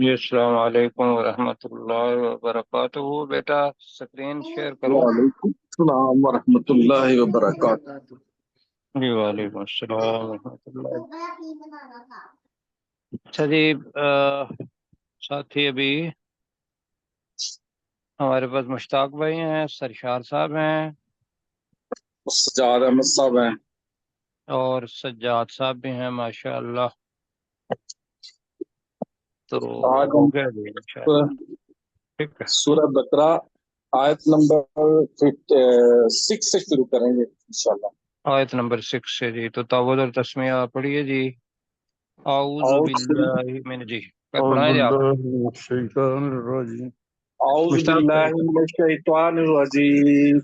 جی السلام علیکم ورحمۃ اللہ وبرکاتہ بیٹا اسکرین شیئر کرو وعلیکم السلام ورحمۃ اللہ وبرکاتہ۔ جی وعلیکم السلام ورحمۃ اللہ اچھا جی ساتھی ابھی ہمارے پاس مشتاق بھائی ہیں سرشار صاحب ہیں سجاد احمد صاحب ہیں۔ اور سجاد صاحب بھی ہیں ماشاء اللہ تو آج ہو ہم گیا جی انشاءاللہ ٹھیک ہے سورہ بقرہ آیت نمبر 6 سے شروع کریں گے انشاءاللہ۔ آیت نمبر 6 سے جی تو تعوذ اور تسمیہ پڑھیے جی اعوذ باللہ من جی أعوذ پڑھائیں جی آپ بالله من الشيطان الرجيم اعوذ مشتاق باللہ بھائی من الشیطان الرجیم۔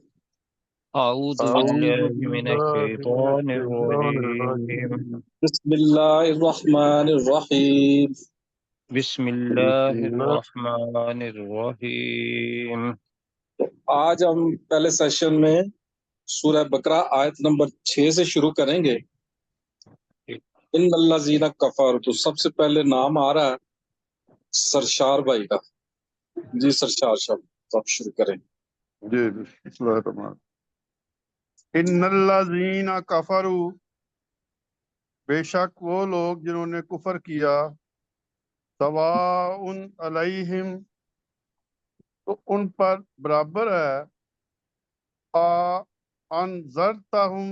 اعوذ أعوذ باللہ من بالله من الشیطان الشيطان الرجیم الرجيم بسم اللہ الرحمن الرحیم۔ بسم بسم اللہ الله الرحمن الرحیم آج ہم پہلے سیشن میں سورہ بقرہ آیت نمبر 6 سے شروع کریں گے۔ ان الذین کفروا، تو سب سے پہلے نام آ رہا ہے سرشار بھائی کا۔ جی سرشار صاحب آپ شروع کریں۔ جی بسم الله الرحمن إن الذين كفروا، بے شک وہ لوگ جنہوں نے کفر کیا، سواء علیہم، تو ان پر برابر ہے، انذرتہم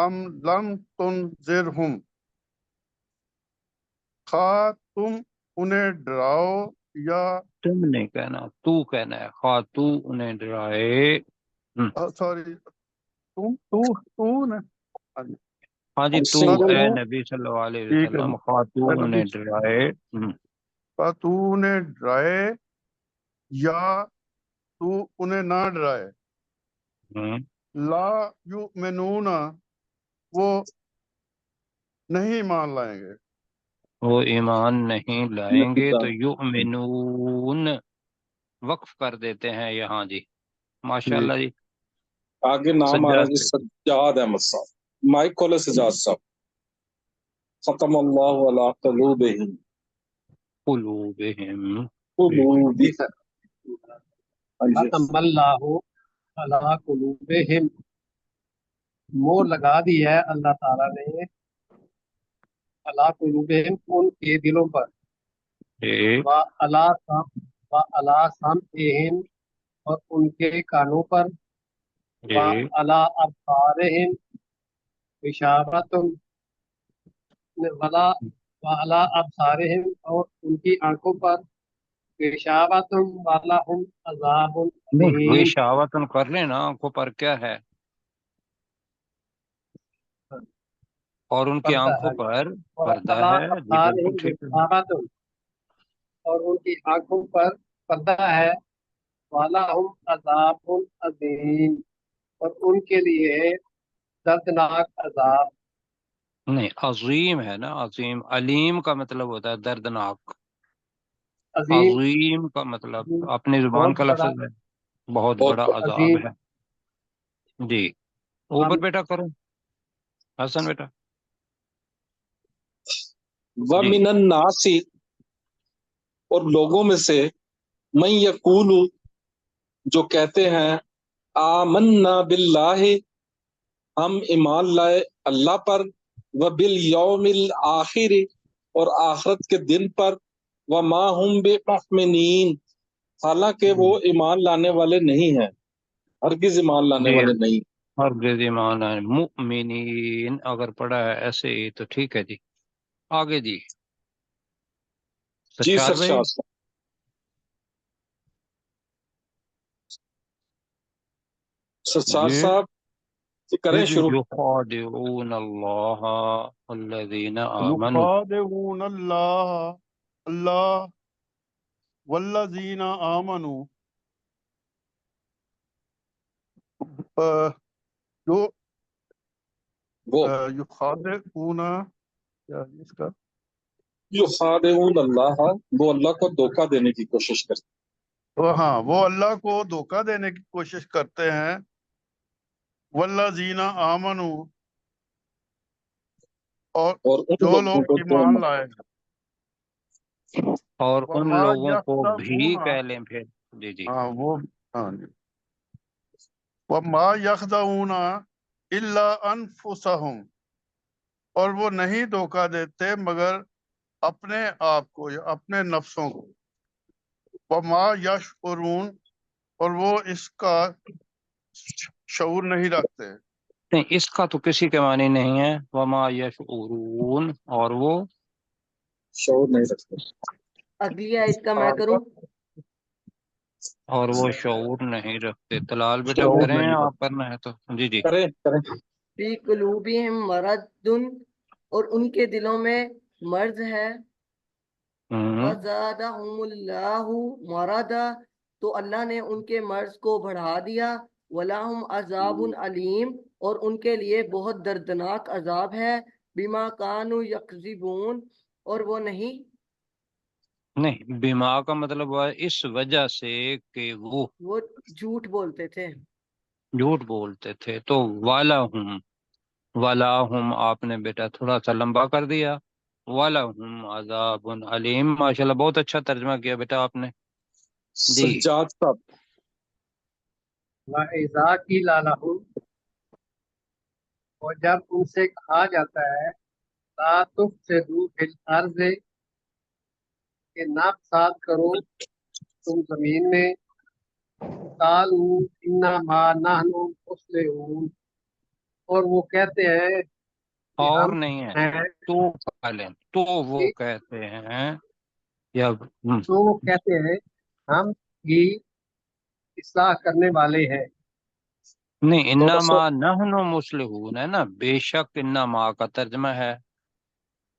ام لم تنذرہم، خواہ تم انہیں ڈراؤ یا تم نہیں کہنا تو کہنا ہے خواہ تو انہیں ڈرائے سوری تو نے ہاں جی تو سنگل اے ہے۔ نبی صلی اللہ علیہ ٹھیک ہے وسلم خواہ تو اے نبی، انہیں ڈرائے خواہ تو انہیں ڈرائے یا تو انہیں نہ ڈرائے، ہم، لا یؤمنون، وہ نہیں مان لائیں گے، وہ ایمان نہیں لائیں گے تو یؤمنون وقف کر دیتے ہیں یہاں جی جی ماشاءاللہ جی آگے نام آ رہا سجاد ہے جی سجاد احمد صاحب۔ مائک کھولے سجاد صاحب۔ ختم اللہ علی قلوبہم قلوبہم قلوبہم۔ ہاں جی ختم اللہ علی قلوبہم، مور لگا دی ہے اللہ تعالیٰ نے علی قلوبہم، ان کے دلوں پر، ایک وعلی سمعہم، اور ان کے کانوں پر، ایک وعلی ابصارہم غشاوۃ، وعلی ابصارہم، اور ان کی آنکھوں پر غشاوۃ، ولہم عذاب علیم، غشاوتن کر لینا آنکھوں پر کیا ہے اور ان کی پردہ آنکھوں ہے، پر پردہ وعلی ہے جی بالکل ابصارہم ٹھیک ہے غشاوۃ، اور ان کی آنکھوں پر پردہ ہے، وَلَهُمْ عَذَابٌ عَظِيمٌ، اور ان کے لیے دردناک عذاب نہیں عظیم ہے نا عظیم علیم کا مطلب ہوتا ہے دردناک عظیم، عظیم کا مطلب اپنی زبان بہت کا بڑا، لفظ ہے بہت بڑا بہت عذاب عظیم، ہے جی اوپر بیٹا کرو حسن بیٹا جی وَمِنَ النَّاسِ، اور لوگوں میں سے، من یقول، جو کہتے ہیں آمنا باللہ، ہم ایمان لائے اللہ پر، وبالیوم الآخر، اور آخرت کے دن پر، وما ہم بمؤمنین، حالانکہ وہ ایمان لانے والے نہیں ہیں، ہرگز ایمان لانے جی والے نہیں۔ ہرگز ایمان ہے مؤمنین اگر پڑھا ہے ایسے ہی تو ٹھیک ہے جی آگے جی جی سرشار بھائی سرشار صاحب۔ سرشار جی صاحب کریں جی شروع۔ یخادعون اللہ الذین آمنوا یخادعون اللہ والذین آمنوا، جو وہ یخادعون، کیا ہے اس کا؟ یخادعون اللہ، وہ اللہ کو دھوکہ دینے کی کوشش کرتے ہاں، وہ اللہ کو دھوکہ دینے کی کوشش کرتے ہیں، والذین آمنوا، اور اور ان جو لوگوں لوگ کو جو ایمان لائے، اور ان وما لوگوں کو بھی یخدعون، کہہ لیں پھر. جی جی. ہاں وہ، ہاں جی، وما یخدعون الا انفسہم، اور وہ نہیں دھوکہ دیتے مگر اپنے آپ کو یا اپنے نفسوں کو. وما یشعرون، اور وہ اس کا شعور نہیں رکھتے. نہیں، اس کا تو کسی کے معنی نہیں ہے. وما یشعرون، اور وہ شعور نہیں رکھتے. اگلی آیت کا میں کروں؟ شعور نہیں رکھتے. طلال بیٹا شعور کریں نہیں آپ کرنا ہے تو. جی جی. کریں کریں. فی قلوبہم مرض، اور ان کے دلوں میں مرض ہے. ہوں. فزادہم اللہ مرضا، تو اللہ نے ان کے مرض کو بڑھا دیا. وَلَهُمْ عَذَابٌ علیم، اور ان کے لیے بہت دردناک عذاب ہے. بما کانوا یکذبون، اور وہ نہیں نہیں، بیما کا مطلب ہوا اس وجہ سے کہ وہ جھوٹ بولتے تھے. جھوٹ بولتے تھے. تو والا ہم آپ نے بیٹا تھوڑا سا لمبا کر دیا. وَلَهُمْ عَذَابٌ علیم. ماشاءاللہ بہت اچھا ترجمہ کیا بیٹا آپ نے. جی. سجاد صاحب. وَإِذَا قِيلَ لَهُمْ، اور جب ان سے کہا جاتا ہے لا تفسدوا فی الارض، کہ نہ فساد کرو تم زمین میں، قالوا انما نحن مصلحون، اور وہ کہتے ہیں کہ اور ہم نہیں ہے ہیں، تو پہلے تو وہ کہتے ہیں یا تو وہ کہتے ہیں ہم ہی اصلاح کرنے والے ہیں. نہیں، تھوڑا سا انما نحن مصلحون ہے نا. بے شک انما کا ترجمہ ہے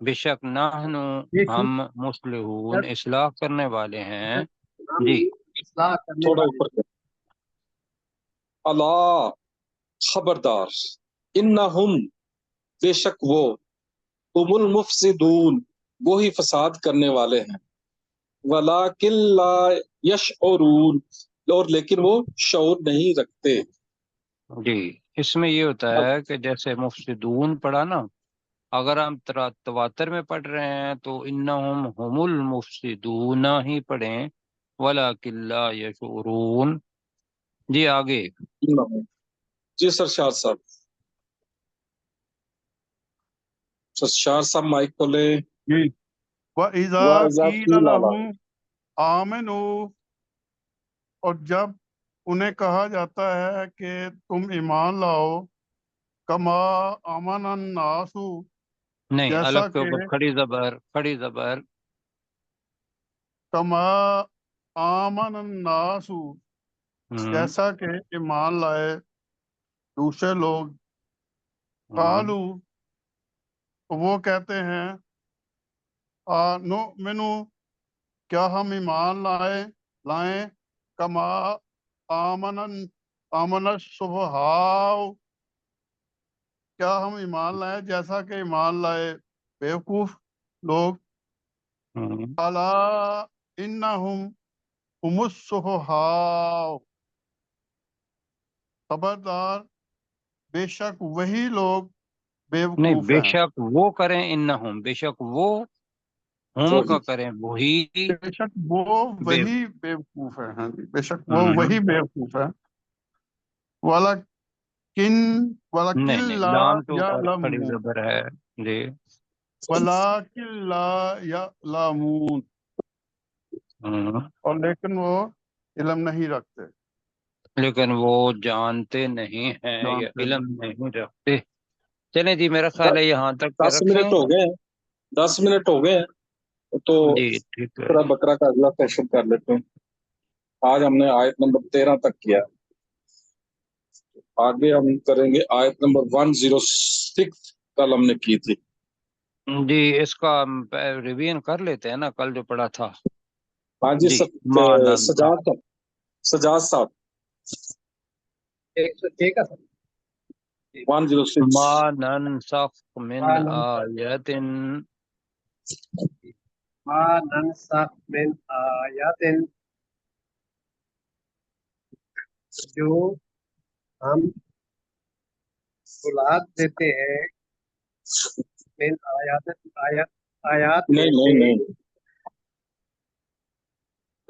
بے شک نحن، یہ ہم مصلحون شک اصلاح کرنے والے ہیں. ہم جی. ہی اصلاح کرنے تھوڑا والے اوپر کر. اللہ، خبردار، انہم، بے شک وہ، هم المفسدون، وہی فساد کرنے والے ہیں. ولیکن لا یشعرون، اور لیکن وہ شعور نہیں رکھتے. جی، اس میں یہ ہوتا ہے کہ جیسے مفسدون پڑھا نا، اگر ہم تواتر میں پڑھ رہے ہیں تو انہم هم المفسدون ہی پڑھیں، ولکن لا یشعرون. جی آگے. جی سرشار صاحب. سرشار صاحب مائک کھولے. جی. وَإِذَا وَإِذَا قِيلَ قِيلَ لَهُمْ لَهُمْ، آمنوا، اور جب انہیں کہا جاتا ہے کہ تم ایمان لاؤ، کما آمن الناس، نہیں، جیسا الف کے کہ اوپر کھڑی زبر. کما آمن الناس، جیسا کہ ایمان لائے دوسرے لوگ. قالو، وہ کہتے ہیں نؤمنو، کیا ہم ایمان لائیں کما آمن السفہاء، کیا ہم ایمان لائیں جیسا کہ ایمان لائے بیوقوف لوگ. الا انہم هم السفہاء، خبردار بے شک وہی لوگ نہیں، بیوقوف بے ہیں. شک وہ کریں انہم، بے شک وہ ہم وہی کا کریں وہی بے شک وہ بے. وہی بیوقوف ہے. ہاں جی، بے شک وہ ہم، وہی بیوقوف ہے. وَلَكِنْ نہیں نہیں، لَا لام کے اوپر کھڑی يَعْلَمُونَ، زبر ہے. جی. وَلَكِنْ لَا يَعْلَمُونَ، ہم، اور لیکن وہ علم نہیں رکھتے، لیکن وہ جانتے نہیں ہیں یا جانتے علم نہیں. نہیں رکھتے. چلیں جی، میرا خیال ہے یہاں تک کے 10 منٹ رکھیں. ہو گئے ہیں. 10 منٹ ہو گئے ہیں تو جی ٹھیک ہے. سورہ بقرہ کا اگلا سیشن کر لیتے ہیں. آج ہم نے آیت نمبر 13 تک کیا. آگے ہم کریں گے آیت نمبر 106، کل ہم نے کی تھی. جی، اس کا ریویژن کر لیتے ہیں نا، کل جو پڑھا تھا. ہاں جی. جی. مانند سجاد صاحب، سجاد صاحب 106 کا سر. 106. ما ننسخ من آیت. ما ننسخ من آیات، جو ہم بھلا دیتے ہیں من آیات، آیات نہیں میں سے، نہیں نہیں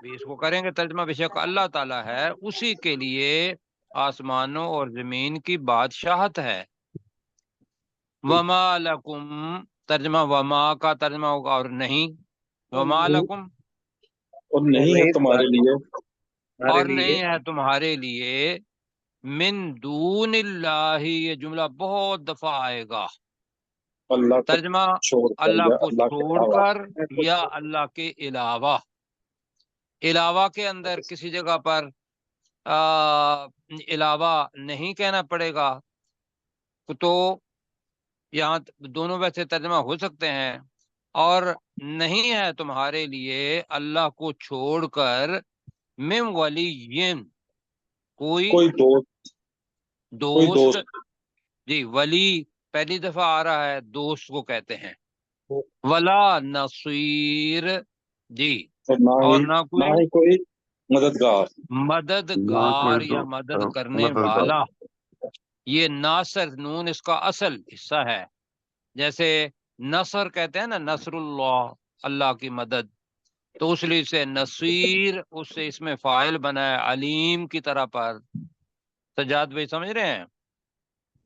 بھی اس کو کریں گے ترجمہ، بے شک اللہ تعالیٰ ہے، اسی کے لیے آسمانوں اور زمین کی بادشاہت ہے۔ وما لکم، ترجمہ وما کا ترجمہ ہوگا اور نہیں، وما لکم، اور اور نہیں ہے نہیں تمہارے لیے ہمارے اور لیے نہیں ہے تمہارے لیے من دون اللہ، یہ جملہ بہت دفعہ آئے گا۔ اللہ کو ترجمہ چھوڑ کر اللہ یا کو اللہ کے چھوڑ علاوہ۔ کر یا اللہ کے علاوہ۔ علاوہ کے اندر کسی جگہ پر علاوہ نہیں کہنا پڑے گا، تو یہاں دونوں ویسے ترجمہ ہو سکتے ہیں۔ اور نہیں ہے تمہارے لیے اللہ کو چھوڑ کر من ولی، کوئی کوئی دوست، کوئی دوست، دوست جی ولی پہلی دفعہ آ رہا ہے، دوست کو کہتے ہیں، ولا نصیر، جی اور اور نہ نہ کوئی ہی کوئی مددگار۔ نہ مددگار کوئی یا مدد کرنے مددگار۔ والا۔ یہ ناصر نون اس کا اصل حصہ ہے، جیسے نصر کہتے ہیں نا، نصر اللہ، اللہ کی مدد، تو اس لیے سے نصیر اس سے اس میں فاعل بنا ہے علیم کی طرح پر۔ سجاد بھائی سمجھ رہے ہیں؟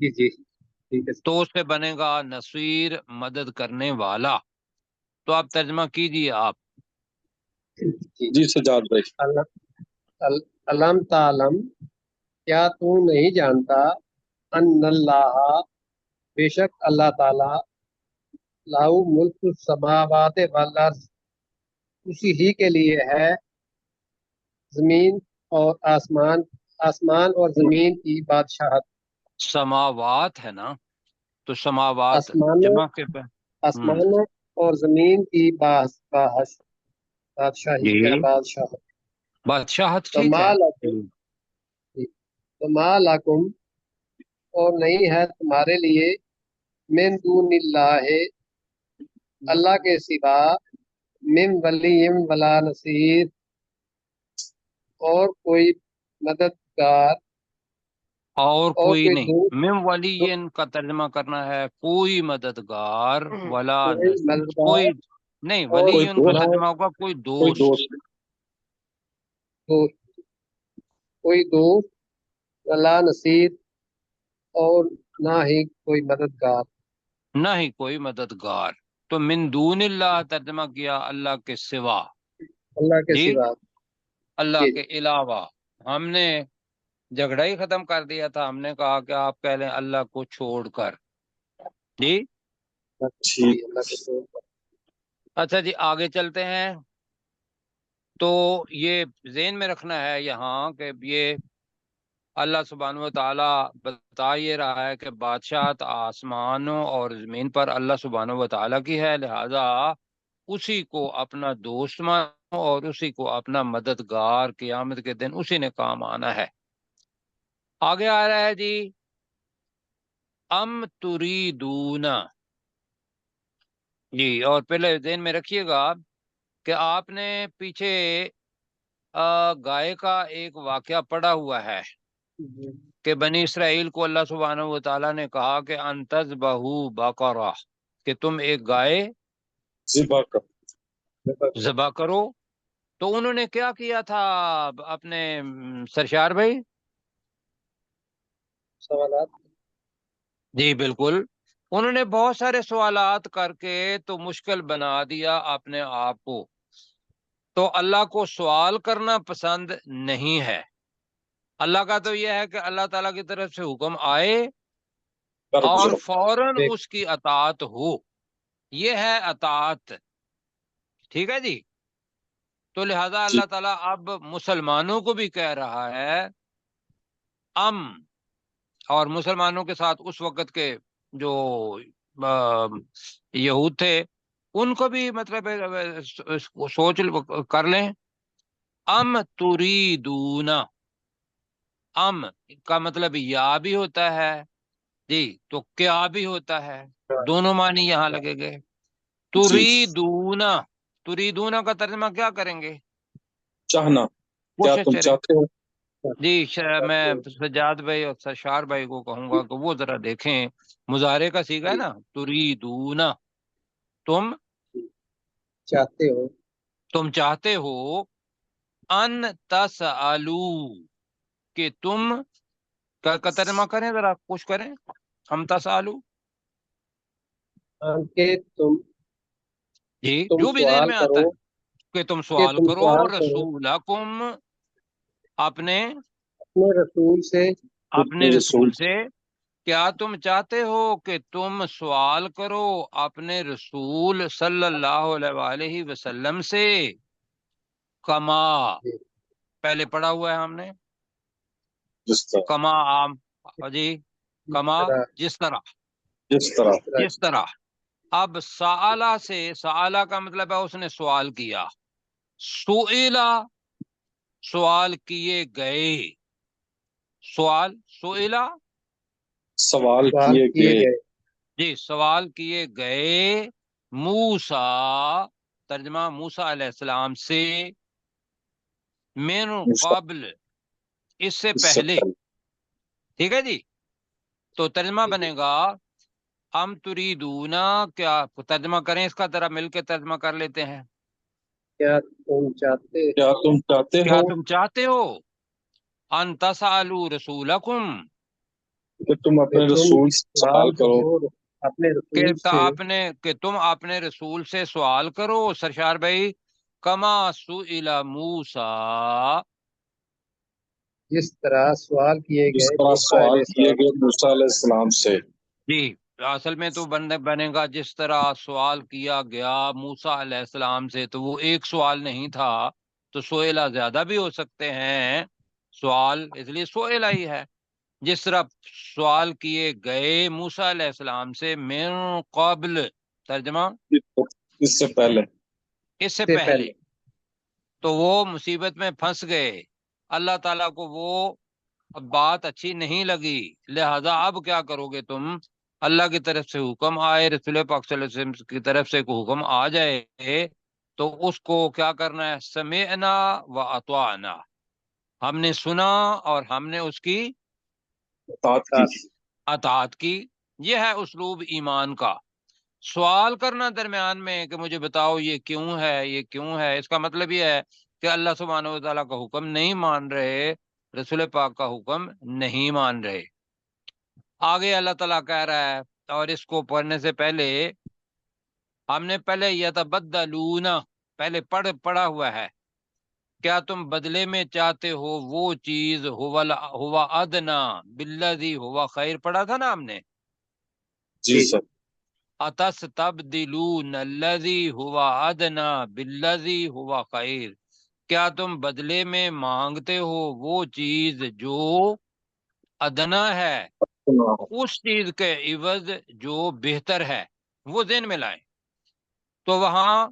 جی جی ٹھیک ہے تو اس سے بنے گا نصیر، مدد کرنے والا۔ تو آپ ترجمہ کیجیے آپ۔ جی جی سجاد بھائی۔ علم تعلم، کیا تو نہیں جانتا، ان اللہ، بے شک اللہ تعالی، لاؤ ملک السماوات والارض، اسی ہی کے لیے ہے زمین اور آسمان اور زمین کی بادشاہت۔ سماوات ہے نا، تو سماوات آسمانوں جمع کے پہ آسمانوں اور زمین کی بادشاہی یا جی بادشاہت۔ بادشاہت تو ٹھیک ہے۔ ما لکم، اور نہیں ہے تمہارے لیے، من دون اللہ، اللہ کے سوا، من ولی ولا نصیر، اور کوئی مددگار اور اور کوئی کوئی نہیں، دوست، من ولی کا ترجمہ کرنا ہے کوئی مددگار، ولا کوئی مددگار کوئی نہیں، اور ولی کوئی کا دوست، نہ ترجمہ ہوگا کوئی کوئی دوست۔ دوست کوئی دوست، ولا نصیر، اور نہ ہی کوئی مددگار۔ نہ ہی کوئی مددگار، تو من دون اللہ ترجمہ کیا اللہ کے سوا، اللہ کے جی سوا۔ اللہ جی کے علاوہ۔ ہم نے جھگڑا ہی ختم کر دیا تھا، ہم نے کہا کہ آپ کہہ لیں اللہ کو چھوڑ کر، جی ٹھیک۔ اللہ کے سوا۔ اچھا جی آگے چلتے ہیں۔ تو یہ ذہن میں رکھنا ہے یہاں کہ یہ اللہ سبحانہ و تعالیٰ بتا یہ رہا ہے کہ بادشاہت آسمانوں اور زمین پر اللہ سبحانہ و تعالیٰ کی ہے، لہذا اسی کو اپنا دوست مانو اور اسی کو اپنا مددگار، قیامت کے دن اسی نے کام آنا ہے۔ آگے آ رہا ہے جی، ام تریدون، جی اور پہلے ذہن میں رکھیے گا کہ آپ نے پیچھے گائے کا ایک واقعہ پڑا ہوا ہے کہ بنی اسرائیل کو اللہ سبحانہ و تعالیٰ نے کہا کہ انتز بہو بقرہ، کہ تم ایک گائے ذبح کا ذبح کرو۔ تو انہوں نے کیا کیا تھا اپنے سرشار بھائی؟ سوالات۔ جی بالکل، انہوں نے بہت سارے سوالات کر کے تو مشکل بنا دیا اپنے آپ کو۔ تو اللہ کو سوال کرنا پسند نہیں ہے۔ اللہ کا تو یہ ہے کہ اللہ تعالیٰ کی طرف سے حکم آئے کر اور دو۔ فوراً اس کی اطاعت ہو، یہ ہے اطاعت، ٹھیک ہے جی۔ تو لہذا جی اللہ تعالیٰ اب مسلمانوں کو بھی کہہ رہا ہے اور مسلمانوں کے ساتھ اس وقت کے جو یہود تھے ان کو بھی مطلب سوچ کر لیں، ام تریدون، ام کا مطلب یا بھی ہوتا ہے جی، تو کیا بھی ہوتا ہے، دونوں معنی یہاں لگے گئے۔ جی تریدون، تریدون کا ترجمہ کیا کریں گے؟ چاہنا، کیا کوشش تم کریں چاہتے ہو؟ جی۔ میں سجاد بھائی اور سرشار بھائی کو کہوں گا کہ وہ ذرا دیکھیں، مضارع کا صیغہ ہے نا، تریدون، تم چاہتے ہو، چاہتے ہو، ان تسالو کہ تم کا ترجمہ کریں، ذرا کچھ کریں، ہم تسالو کہ جی تم جو بھی ذہن سوال میں آتا کرو، ہے کہ تم کہ سوال تم کرو سوال کرو رسولکم اپنے اپنے رسول سے، اپنے رسول سے، کیا تم چاہتے ہو کہ تم سوال کرو اپنے رسول صلی اللہ علیہ وآلہ وسلم سے، کما پہلے پڑھا ہوا ہے ہم نے، جس طرح کما عام جی، کما جس طرح، جس طرح جس طرح۔ اب سآلہ سے، سآلہ کا مطلب ہے اس نے سوال کیا، سئلہ سوال کیے گئے، سوال سئلہ سوال سوال کیے کیے گئے گئے جی، سوال کیے گئے موسیٰ، ترجمہ موسیٰ علیہ السلام سے، من قبل اس سے اس سے پہلے، پہلے ٹھیک ہے جی، تو ترجمہ بنے گا ام تریدونا، کیا ترجمہ کریں اس کا، ذرا مل کے ترجمہ کر لیتے ہیں، کیا تم چاہتے کیا تم چاہتے کیا ہو تم چاہتے ہو ان تسالو رسولکم کہ تم کہ اپنے تم رسول سے سوال کرو اپنے کہ رسول سے، کہ تم اپنے رسول سے سوال کرو، سرشار بھائی، کما سئل موسیٰ، جس طرح سوال کیے جس گئے طرح موسیٰ سوال علیہ کیے السلام گئے سے۔ موسیٰ علیہ السلام سے۔ جی اصل میں تو بنے گا جس طرح سوال کیا گیا موسیٰ علیہ السلام سے، تو وہ ایک سوال نہیں تھا، تو سوئلہ زیادہ بھی ہو سکتے ہیں، سوال اس لیے سوئلہ ہی ہے، جس طرح سوال کیے گئے موسیٰ علیہ السلام سے، من قبل، ترجمہ اس سے پہلے اس سے سے پہلے، تو وہ مصیبت میں پھنس گئے، اللہ تعالیٰ کو وہ بات اچھی نہیں لگی، لہذا اب کیا کرو گے تم، اللہ کی طرف سے حکم آئے، رسول پاک صلی اللہ علیہ وسلم کی طرف سے کوئی حکم آ جائے تو اس کو کیا کرنا ہے، سمعنا و اطعنا، ہم نے سنا اور ہم نے اس کی اطاعت کی۔ اطاعت کی، یہ ہے اسلوب ایمان کا۔ سوال کرنا درمیان میں کہ مجھے بتاؤ یہ کیوں ہے، یہ کیوں ہے، اس کا مطلب یہ ہے کہ اللہ سبحانہ و تعالیٰ کا حکم نہیں مان رہے، رسول پاک کا حکم نہیں مان رہے۔ آگے اللہ تعالیٰ کہہ رہا ہے، اور اس کو پڑھنے سے پہلے ہم نے پہلے یتبدلون پہلے پڑھا ہوا ہے، کیا تم بدلے میں چاہتے ہو وہ چیز، ہوا ادنا بالذی ہوا خیر، پڑھا تھا نا ہم نے، جی سر، اتستبدلون الذی ہوا ادنا بالذی ہوا خیر، کیا تم بدلے میں مانگتے ہو وہ چیز جو ادنا ہے اس چیز کے عوض جو بہتر ہے، وہ ذہن میں لائیں، تو وہاں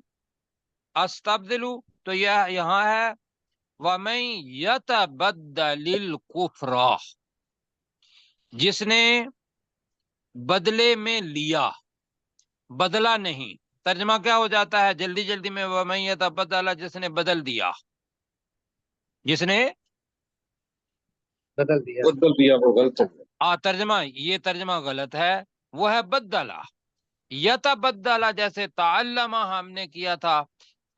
استبدلو، تو یہ یہاں ہے وَمَن يَتَبَدَّلِ الْكُفْرَ، جس نے بدلے میں لیا، بدلا نہیں، ترجمہ کیا ہو جاتا ہے جلدی جلدی میں، وَمَن يَتَبَدَّلَ، جس نے بدل دیا، جس نے بدل دیا، بدل دیا، وہ غلط ہو گیا۔ ترجمہ، یہ ترجمہ غلط ہے، وہ ہے بدلا، یتبدلا، جیسے تعلمہ ہم نے کیا تھا،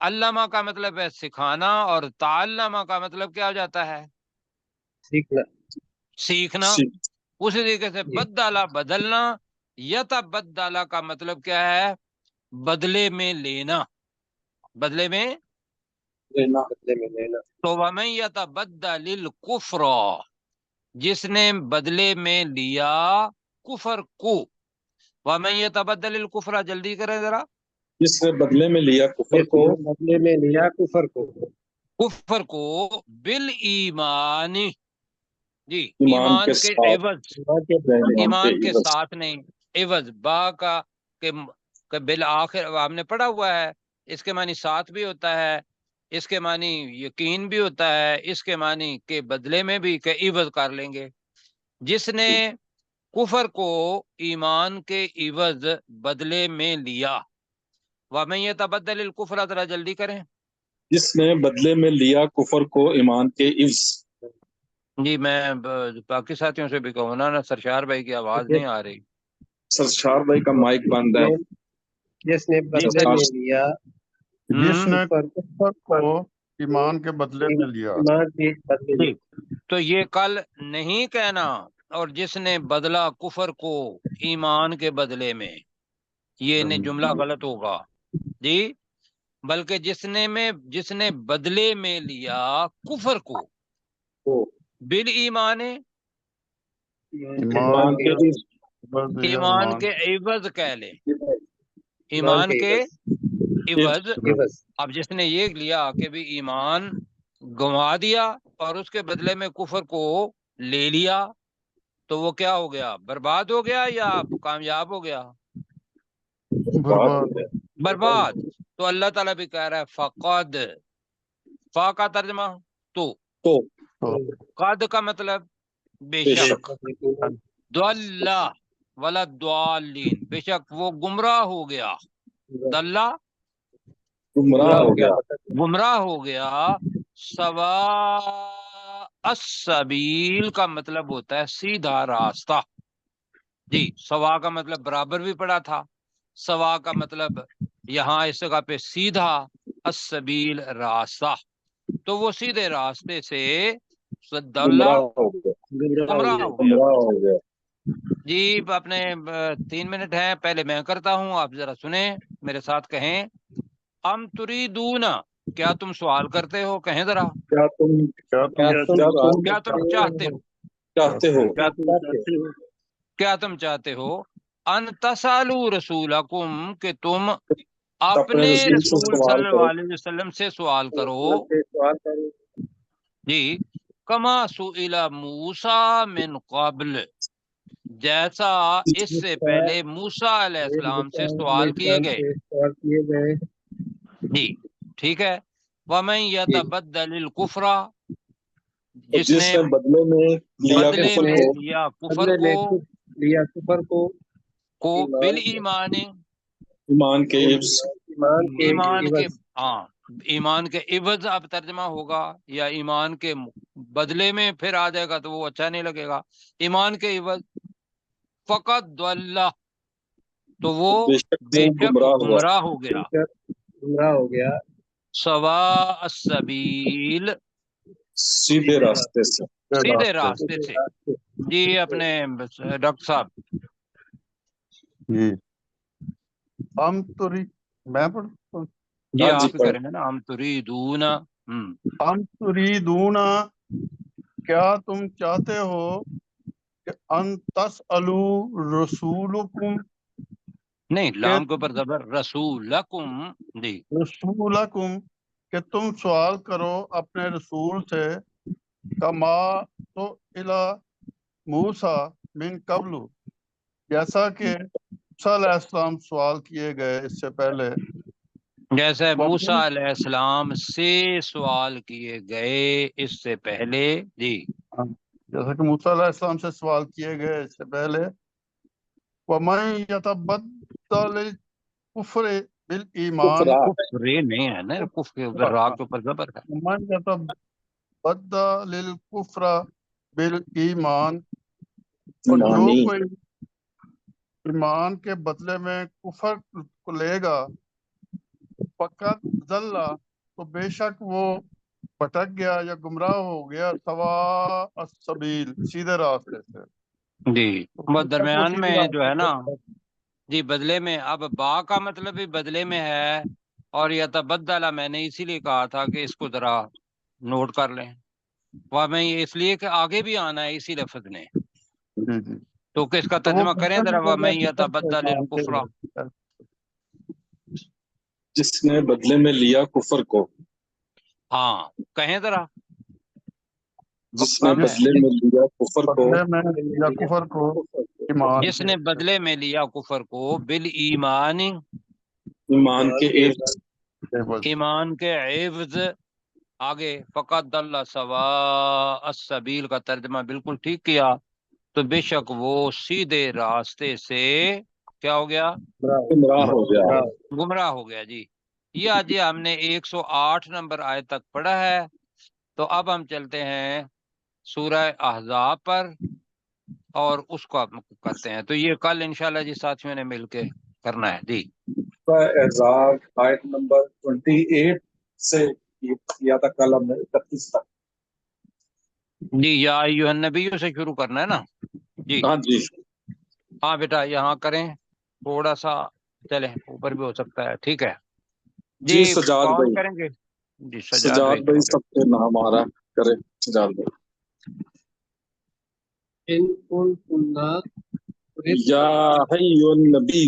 علامہ کا مطلب ہے سکھانا، اور تعلمہ کا مطلب کیا ہو جاتا ہے، سیکھنا، سیکھنا، اسی طریقے سے جی، بدلا بدلنا، یتبدلا کا مطلب کیا ہے، بدلے میں لینا، بدلے میں، لینا۔ بدلے میں لینا، تو وَمَن يَتَبَدَّلِ الْكُفْرَ، جس نے بدلے میں لیا کفر کو، وَمَن يَتَبَدَّلِ الْكُفْرَ، جلدی کریں ذرا، جس نے بدلے میں لیا کفر جس کو، نے بدلے میں لیا کفر کو، کفر کو، بالایمان، جی ایمان کے ایمان کے ساتھ، عوض، ایمان کے ایمان کے ایمان کے عوض۔ ساتھ نہیں، عوض با کا کہ بالآخر ہم نے پڑھا ہوا ہے، اس کے معنی ساتھ بھی ہوتا ہے، اس کے معنی یقین بھی ہوتا ہے، اس کے معنی کے بدلے میں بھی کہ عوض کر لیں گے، جس نے کفر کو ایمان کے عوض بدلے میں لیا، وَمَن يَتَبَدَّلِ الْكُفْرَ، ذرا جلدی کریں، جس نے بدلے میں لیا کفر کو ایمان کے عوض۔ جی میں باقی ساتھیوں سے بھی کہوں نا سرشار بھائی کی آواز نہیں آ رہی، سرشار بھائی کا مائک بند ہے۔ جس نے جی بدلے سر، میں لیا جس نے کفر کفر کو ایمان کے بدلے میں لیا۔ ایمان کے بدلے میں۔ تو یہ کل نہیں کہنا اور جس نے بدلا کفر کو ایمان کے بدلے میں، یہ جملہ غلط ہوگا جی، بلکہ جس نے بدلے میں لیا کفر کو بال ایمان، ایمان کے ایمان کے عوض کہہ لیں، ایمان کے عوض۔ اب جس نے یہ لیا کہ بھی ایمان گنوا دیا اور اس کے بدلے میں کفر کو لے لیا، تو وہ کیا ہو گیا؟ برباد ہو گیا یا کامیاب ہو گیا؟ برباد۔ برباد۔ تو اللہ تعالیٰ بھی کہہ رہا ہے فقد، فا کا ترجمہ تو، قد کا مطلب بے شک، ضل ولا الضالین، بے شک وہ گمراہ ہو گیا، ضل گمراہ ہو گیا، سواء السبیل کا مطلب ہوتا ہے سیدھا راستہ جی، سوا کا مطلب برابر بھی پڑا تھا، سوا کا مطلب یہاں اس جگہ پہ سیدھا، السبیل راستہ، تو وہ سیدھے راستے سے گمراہ ہو گیا۔ جی اپنے 3 منٹ ہیں، پہلے میں کرتا ہوں، آپ ذرا سنیں میرے ساتھ، کہیں ام تریدون، کیا تم سوال کرتے ہو؟ کہیں ذرا کیا تم چاہتے ہو، چاہتے ہو کیا تم چاہتے ہو ان تسالو رسولکم، کہ تم اپنے رسول سے رسول سوال صلی اللہ علیہ وسلم سے سوال کرو جی، کما سئل موسیٰ من قبل، جیسا اس سے پہلے موسیٰ علیہ السلام سے سوال کیے گئے جی، ٹھیک ہے۔ وَمَن يَتَبَدَّلِ الْكُفْرَ، جس نے بدلے میں لیا بدلے کفر میں کو لیا کفر کو بالایمان، ایمان کے عوض، ایمان کے عوض اب ترجمہ ہوگا، یا ایمان کے بدلے میں پھر آ جائے گا تو وہ اچھا نہیں لگے گا، ایمان کے عوض، فقط ضل، تو وہ بے شک بے وہ شک گمراہ گمراہ ہو گیا، سواء السبیل، سیدھے راستے سے۔ سیدھے راستے سے جی۔ اپنے ڈاکٹر صاحب جی ہم تری میں پڑھتا جی، ہاں آپ ہی پڑھ۔ کریں گے نا، ہم تریدون، ہم تریدون، کیا تم چاہتے ہو کہ ان تسألو رسولکم، نہیں، کہ لام کے اوپر زبر، رسولکم جی، رسولکم، کہ تم سوال کرو اپنے رسول سے، کما تو الا موسیٰ من قبل، جیسا کہ موسیٰ علیہ السلام سوال کیے گئے اس سے پہلے، جیسے موسیٰ علیہ السلام سے سوال کیے گئے اس سے پہلے جی، جیسا کہ موسیٰ علیہ السلام سے سوال کیے گئے اس سے پہلے، وَمَن يَتَبَدَّلِ الْكُفْرِ بِالْإِيمَانِ، کفر نہیں ہے نا، کفر کے اوپر را کے اوپر زبر ہے، وَمَن يَتَبَدَّلِ الْكُفْرَ بِالْإِيمَانِ، اور جو کوئی ایمان کے بدلے میں کفر کو لے گا، فقط ضل، تو بے شک وہ بھٹک گیا یا گمراہ ہو گیا، سواء السبیل، سیدھے راستے سے، جی، تو وہ بے شک وہ درمیان سیدھے میں جو راستے ہے نا سے۔ جی، بدلے میں، اب با کا مطلب بھی بدلے میں ہے، اور یتبدل میں نے اسی لیے کہا تھا کہ اس کو ذرا نوٹ کر لیں، وہ میں اس لیے کہ آگے بھی آنا ہے اسی لفظ نے، جی جی، تو کس کا تو وہ ترجمہ کریں ذرا، وہ میں یتبدل ایمان کے الکفر، جس نے بدلے میں لیا کفر کو، ہاں کہیں ذرا، جس وقت نے کم ہے، بدلے میں لیا کفر کو بدلے میں یا کفر کو ایمان جس کے، نے بدلے میں لیا کفر کو بالایمان، ایمان کے عوض، ایمان کے عوض، آگے فقط ضل سواء السبیل کا ترجمہ بالکل ٹھیک کیا، تو بے شک وہ سیدھے راستے سے کیا ہو گیا؟ گمراہ ہو گیا۔ گمراہ ہو گیا جی۔ یہ آج ہم نے 108 نمبر آیت تک پڑھا ہے، تو اب ہم چلتے ہیں سورہ احزاب پر اور اس کو کرتے ہیں، تو یہ کل انشاءاللہ جی ساتھیوں نے مل کے کرنا ہے جی۔ احزاب آیت نمبر 28 سے یہ کیا تھا کل ہم نے 31 تک. جی یا ایھا النبی سے شروع کرنا ہے نا جی. ہاں جی ہاں بیٹا یہاں کریں تھوڑا سا، چلیں اوپر بھی ہو سکتا ہے، ٹھیک ہے جی. جی. سجاد کون بھائی، کریں گے؟ جی سجاد سجاد بھائی بھائی کریں گے. سب کے نام آ رہا ہے، کرے سجاد بھائی. ان کنتن یا تردن ایھا النبی،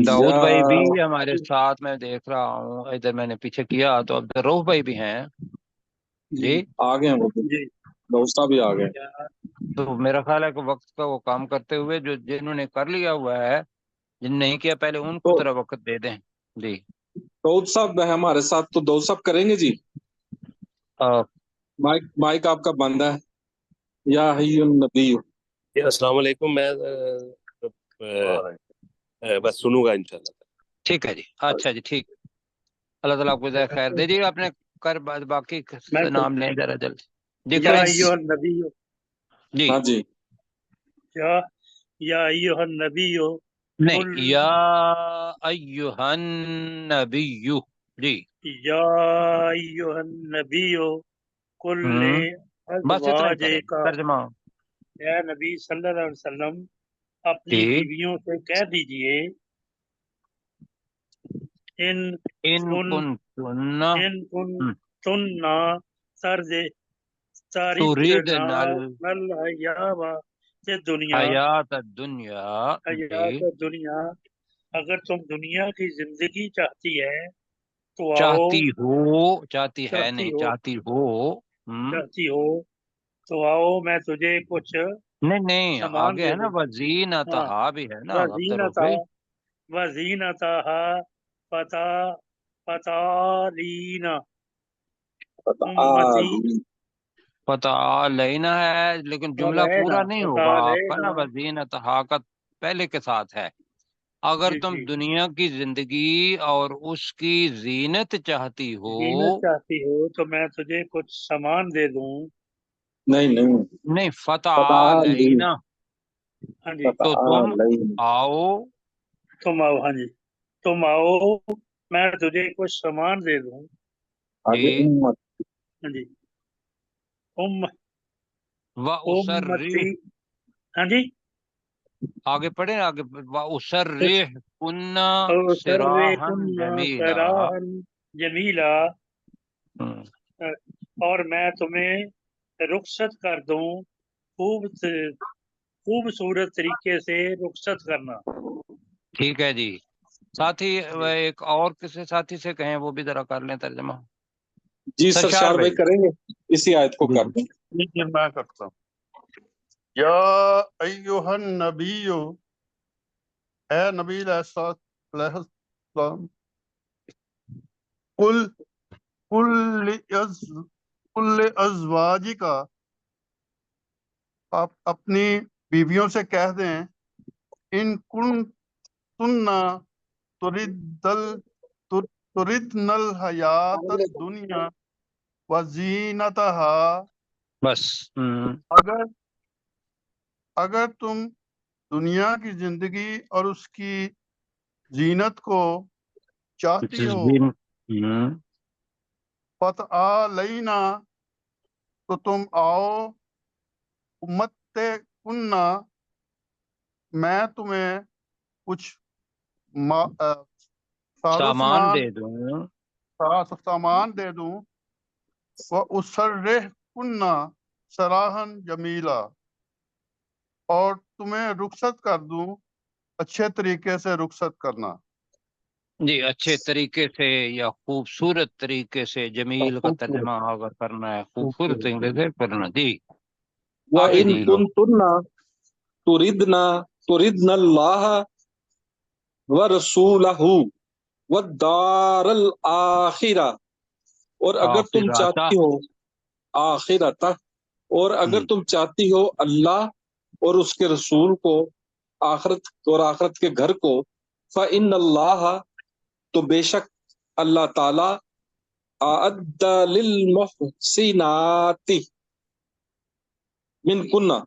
داؤد یا بھائی بھی ہمارے ساتھ، میں دیکھ رہا ہوں ادھر، میں نے پیچھے کیا تو عبد الرؤف بھائی بھی ہیں جی. آ گئے ہیں وہ بھی، جی دوستہ بھی آ گئے. یا تو میرا خیال ہے کہ وقت کا وہ کام کرتے ہوئے جو جنہوں نے کر لیا ہوا ہے، جن نہیں کیا پہلے ان کو تو ذرا وقت دے دیں جی. داؤد صاحب ہے ہمارے ساتھ، تو داؤد صاحب کریں گے جی. مائک آپ کا بند ہے. یا ایھا النبی. جی السلام علیکم. میں بس سنوں گا انشاءاللہ. ٹھیک ہے جی، اچھا جی ٹھیک. اللہ تعالیٰ آپ کو جزائے خیر دے جی. اپنے کر باقی میں نام لیں ذرا جلدی جی یا کریں ایھا النبی، جی. ہاں جی. یا ایھا النبی نہیں، قل یا ایھا النبی جی. یا ایھا النبی قل ہوں بس اتنا ہی کریں لازواجک، ترجمہ اے نبی صلی اللہ علیہ وسلم اپنی جی. بیویوں سے کہہ دیجئے، ان ان کن کنتن ان کن تننا سرد تريدن ساردنا نل حیابا سے دنیا الحیات الدنیا حیات جی. دنیا، اگر تم دنیا کی زندگی چاہتی ہے تو آؤ، چاہتی ہو، چاہتی ہے چاہتی نہیں، ہو چاہتی ہو. چاہتی ہو تو آؤ میں تجھے کچھ نہیں نہیں، سامان آگے دے ہے نا دوں. ہاں، وزینتہا بھی ہے نا عبد الرؤف وزینتا بھائی. وزینتہا پتا پتالینا امتی پتہ لینا ہے لیکن جملہ علینا پورا نہیں ہوگا آپ کا علینا. نا. وزینتہا کا پہلے کے ساتھ ہے. اگر جی تم جی، دنیا کی زندگی اور اس کی زینت چاہتی ہو. زینت چاہتی ہو تو میں تجھے کچھ سامان دے دوں. نہیں نہیں، نہیں، فتح فتح لینا ہاں جی، تو تم آؤ. تم آؤ. ہاں جی، تم آؤ میں تجھے کچھ سامان دے دوں. آگے جی. امت. ہاں جی، وَأُسَرِّحْ، امتی. ہاں جی، آگے پڑھیں آگے. وَأُسَرِّحْ كُنَّا اور سِرَاحًا سرکن جَمِيلًا. سراہن جمیلا، اور میں تمہیں رخصت کر دوں خوبصورت طریقے سے رخصت کرنا. ٹھیک ہے جی. ساتھی جی ایک اور کسی ساتھی سے کہیں وہ بھی ذرا کر لیں ترجمہ. جی سرشار سرشار بھائی بھائی کریں گے، اسی آیت کو جی کر دیں. یہ میں کرتا ہوں. یا ایھا النبی، اے نبی علیہ السلام، قل قل ازواجکا، آپ اپنی بیویوں سے کہہ دیں، ان کن تننا تردن الحیات الدنیا وزینتہا، بس. اگر تم دنیا کی زندگی اور اس کی زینت کو چاہتی ہو، فتعالینا، تو تم آؤ، امت کننا، میں تمہیں کچھ ساز و سامان سامان دے دوں. سامان دے دوں. وَأُسَرِّحْ کننا سراحن جمیلا، اور تمہیں رخصت کر دوں اچھے طریقے سے رخصت کرنا. جی اچھے طریقے سے یا خوبصورت طریقے سے. جمیل کا خوبصورت ترجمہ اگر کرنا ہے خوبصورت خوبصورت. طریقے سے کرنا جی. آگے وَإِن جی لو. كُنتُنَّ تُرِدْنَ اللَّهَ وَرَسُولَهُ وَالدَّارَ الْآخِرَةَ، اور اگر تم آخراتہ. چاہتی ہو آخرتہ، اور اگر تم چاہتی ہو اللہ اور اس کے رسول کو، آخرت اور آخرت کے گھر کو، فَإِنَّ اللَّهَ، تو بے شک اللہ تعالی، أَعَدَّ لِلْمُحْسِنَاتِ من کنہ،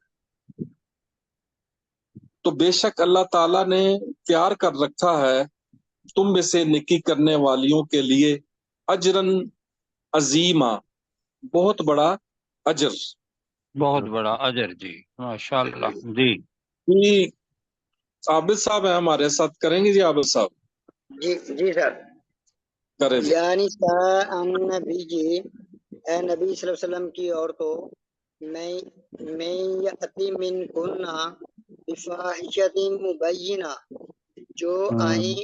تو بے شک اللہ تعالیٰ نے تیار کر رکھا ہے تم میں سے نیکی کرنے والیوں کے لیے اجرن عظیما، بہت بڑا اجر. بہت بڑا اجر. جی ماشاء اللہ. جی جی عابد صاحب ہیں ہمارے ساتھ، کریں گے جی عابد صاحب؟ جی جی سر. کریں جی. یعنی نبی جی، اے نبی صلی اللہ علیہ وسلم کی عورتوں، میں یأتی من کننا بفاحشۃ مبینہ، جو آئیں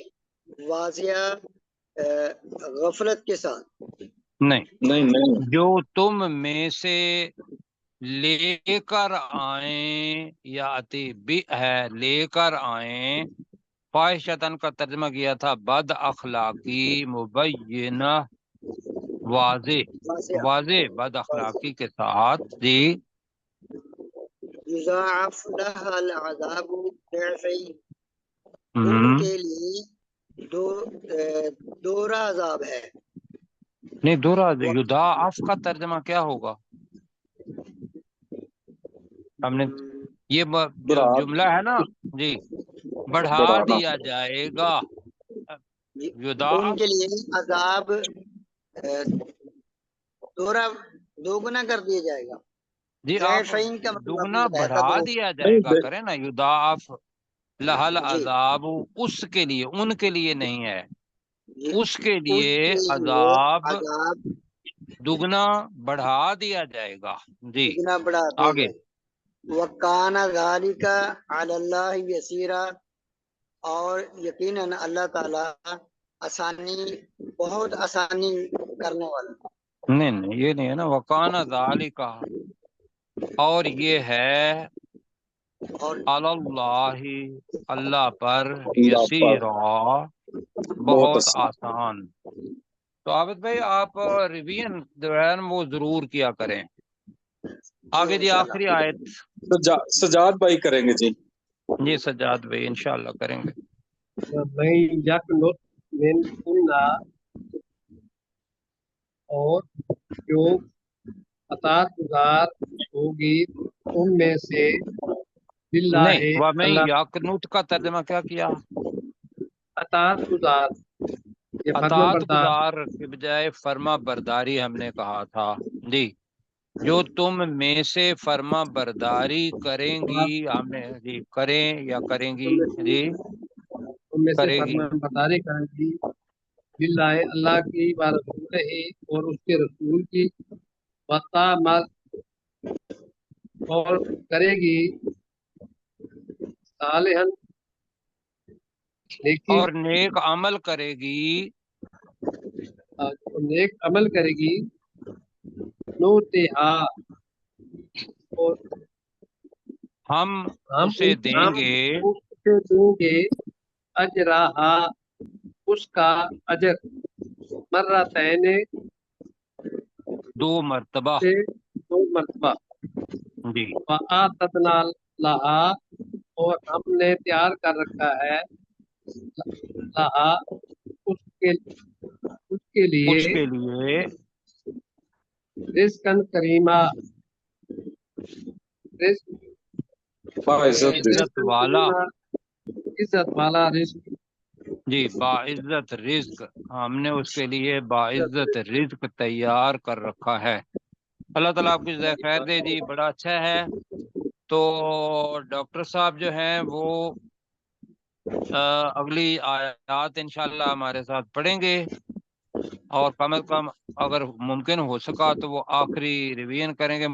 واضح غفلت کے ساتھ. نہیں، نہیں نہیں، جو تم میں سے لے کر آئیں، یا اتی بھی ہے لے کر آئیں، فاحشتن کا ترجمہ کیا تھا بد اخلاقی، مبینہ واضح، واضح بد اخلاقی کے ساتھ. جی یضاعف لها العذاب ضعفین، ان ہم، کے لیے دورہ عذاب ہے. نہیں دورہ یضاعف کا ترجمہ کیا ہوگا؟ ہم نے یہ جو برات، جملہ ہے نا، جی بڑھا بڑھانا. دیا جائے گا. ان یضاعف، کے لیے عذاب دوگنا کر دیا جائے گا. جی آپ ضعفین کا مطلب آپ نے دگنا بتایا تھا بڑھا دو. دیا جائے نہیں گا، کریں نا یضاعف لہل جی عذاب، اس کے لیے، ان کے لیے نہیں ہے، جی، اس کے اس لیے کے لیے عذاب عذاب دگنا بڑھا دیا جائے گا. جی دگنا بڑھا دیا آگے. جائے گا. وَكَانَ ذَلِكَ عَلَى اللَّهِ يَسِيرًا، اور یقیناً اللہ تعالیٰ بہت آسانی کرنے والا. نہیں نہیں، یہ نہیں ہے نا، وکان ذالک، اور یہ ہے اور اللہ، اللہ پر، اللہ پر یسیرا، بہت بہت آسان. آسان. تو عابد بھائی آپ ریویژن جو ہے نا وہ ضرور کیا کریں. آگے جی انشاءاللہ. آخری آیت. سجاد بھائی کریں گے جی. جی سجاد بھائی انشاءاللہ کریں گے. میں یقنط من کننا، اور جو اطاعت گزار ہوگی تم میں سے، باللہ نہیں، وَمَن اللہ، یقنت کا ترجمہ کیا کیا؟ اطاعت گزار، یہ فرما اطاعت بردار. گزار کے بجائے فرما برداری ہم نے کہا تھا. جی جو تم میں سے فرما برداری کریں گی، ہم نے جی کریں یا کریں گی، جی تم میں سے کرے گی. فرما برداری کریں گی، باللہ اللہ کی، و رسول ہی، اور اس کے رسول کی، وَتَعْمَلْ، اور کرے گی صالحاً، نیکی، اور نیک عمل کرے گی. نیک عمل کرے گی، نوتہا، اور ہم اسے دیں ہم گے اسے دیں گے اجرہا، اس کا اجر، مرتين، دو مرتبہ. سے دو مرتبہ. جی وَآتَدْنَا لَهَا، اور ہم نے تیار کر رکھا ہے لہا، اس کے لیے، اس کے لیے رزقاً کریما، رزق باعزت رزق. عزت رزقاً والا. کریما، عزت والا رزق. جی باعزت رزق، ہم نے اس کے لیے عزت باعزت رزق. رزق تیار کر رکھا ہے. اللہ تعالیٰ آپ کی جزائے خیر دے جی، بڑا اچھا ہے. تو ڈاکٹر صاحب جو ہیں وہ اگلی آیات انشاءاللہ ہمارے ساتھ پڑھیں گے، اور کم از کم اگر ممکن ہو سکا تو وہ آخری ریویژن کریں گے.